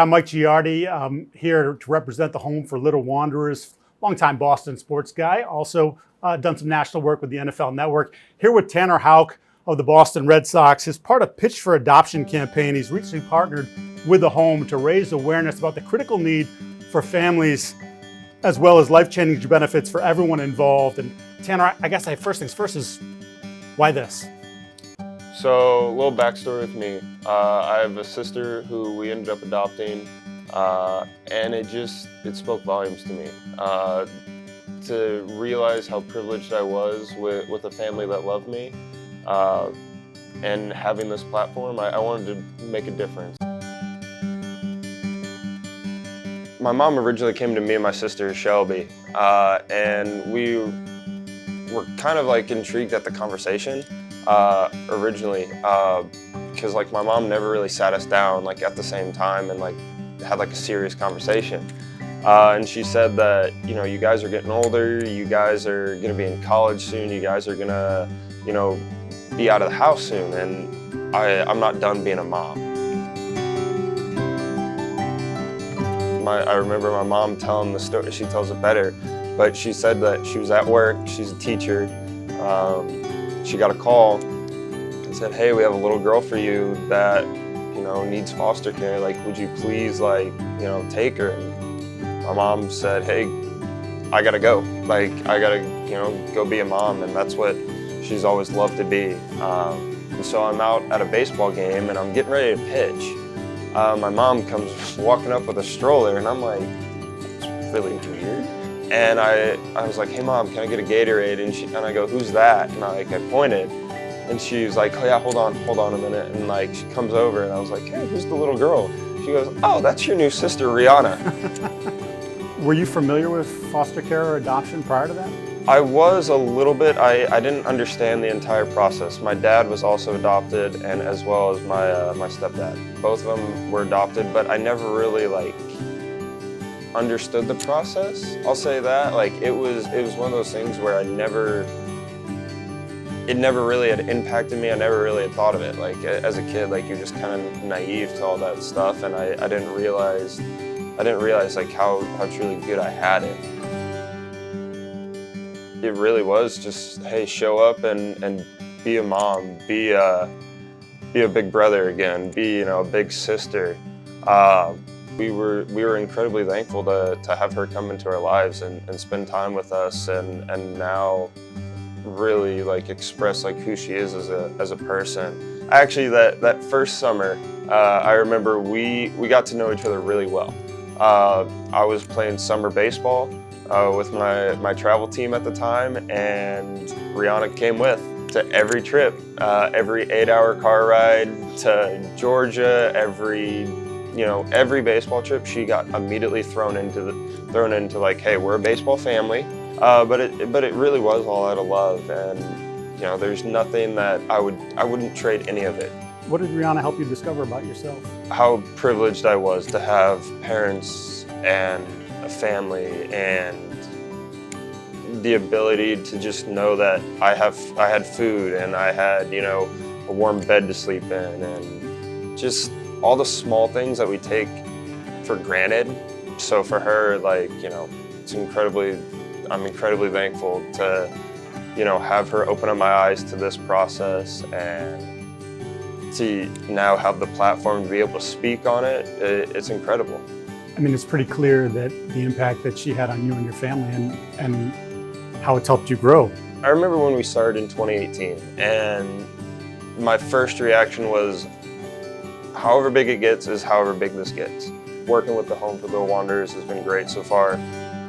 I'm Mike Giardi. I'm here to represent the Home for Little Wanderers, longtime Boston sports guy. Also done some national work with the NFL Network. Here with Tanner Houck of the Boston Red Sox. As part of Pitch for Adoption campaign, he's recently partnered with the Home to raise awareness about the critical need for families, as well as life-changing benefits for everyone involved. And Tanner, I guess first things first is, why this? So, a little backstory with me. I have a sister who we ended up adopting, and it spoke volumes to me. To realize how privileged I was with a family that loved me, and having this platform, I wanted to make a difference. My mom originally came to me and my sister, Shelby, and we were kind of like intrigued at the conversation. Originally, because like my mom never really sat us down like at the same time and like had like a serious conversation. And she said that, you know, you guys are getting older, you guys are gonna be in college soon, you guys are gonna, you know, be out of the house soon, and I'm not done being a mom. I remember my mom telling the story, she tells it better, but she said that she was at work, she's a teacher, she got a call and said, "Hey, we have a little girl for you that, you know, needs foster care. Like, would you please, like, you know, take her?" And my mom said, "Hey, I gotta go. Like, I gotta, you know, go be a mom," and that's what she's always loved to be. And so I'm out at a baseball game and I'm getting ready to pitch. My mom comes walking up with a stroller, and I'm like, "It's really weird." And I was like, "Hey Mom, can I get a Gatorade?" And I go, "Who's that?" And I pointed, and she was like, "Oh yeah, hold on a minute." And like she comes over, and I was like, "Hey, who's the little girl?" She goes, "Oh, that's your new sister, Rihanna." Were you familiar with foster care or adoption prior to that? I was a little bit. I didn't understand the entire process. My dad was also adopted, and as well as my stepdad. Both of them were adopted, but I never really like understood the process. I'll say that. Like it was one of those things where it never really had impacted me. I never really had thought of it. Like as a kid, like you're just kind of naive to all that stuff, and I didn't realize like how truly good I had it. It really was just, hey, show up and be a mom, be a big brother again, be, you know, a big sister. We were incredibly thankful to have her come into our lives and spend time with us and now really like express like who she is as a person. Actually, that first summer, I remember we got to know each other really well. I was playing summer baseball with my travel team at the time, and Rihanna came with to every trip, every 8-hour car ride to Georgia, every baseball trip. She got immediately thrown into like, hey, we're a baseball family. But it really was all out of love, and you know, there's nothing that I wouldn't trade any of it. What did Rihanna help you discover about yourself? How privileged I was to have parents and a family and the ability to just know that I had food and I had, you know, a warm bed to sleep in, and just all the small things that we take for granted. So for her, like, you know, I'm incredibly thankful to, you know, have her open up my eyes to this process and to now have the platform to be able to speak on it. It's incredible. I mean, it's pretty clear that the impact that she had on you and your family and how it's helped you grow. I remember when we started in 2018, and my first reaction was, however big it gets is however big this gets. Working with the Home for Little Wanderers has been great so far.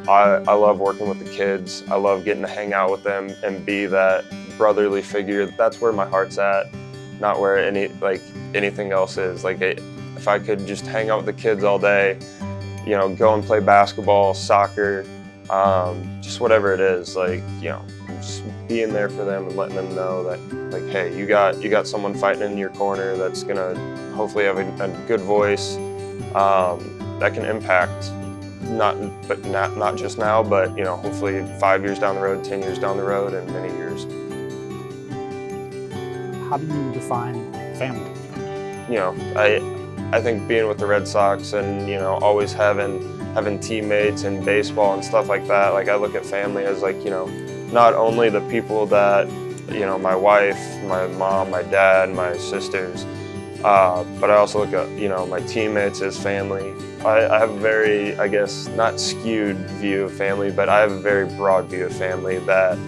I love working with the kids. I love getting to hang out with them and be that brotherly figure. That's where my heart's at, not where anything else is. Like if I could just hang out with the kids all day, you know, go and play basketball, soccer, just whatever it is, like, you know, just being there for them and letting them know that, like, hey, you got someone fighting in your corner that's gonna hopefully have a good voice that can impact not just now, but, you know, hopefully 5 years down the road, 10 years down the road, and many years. How do you define family? You know, I think being with the Red Sox and, you know, always having teammates in baseball and stuff like that, like I look at family as like, you know, not only the people that, you know, my wife, my mom, my dad, my sisters, but I also look at, you know, my teammates as family. I have a very, I guess, not skewed view of family, but I have a very broad view of family that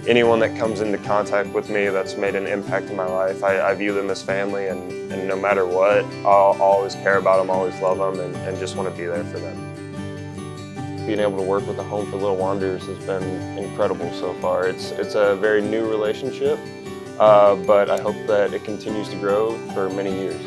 anyone that comes into contact with me that's made an impact in my life, I view them as family, and no matter what, I'll always care about them, always love them, and just want to be there for them. Being able to work with the Home for Little Wanderers has been incredible so far. It's a very new relationship, but I hope that it continues to grow for many years.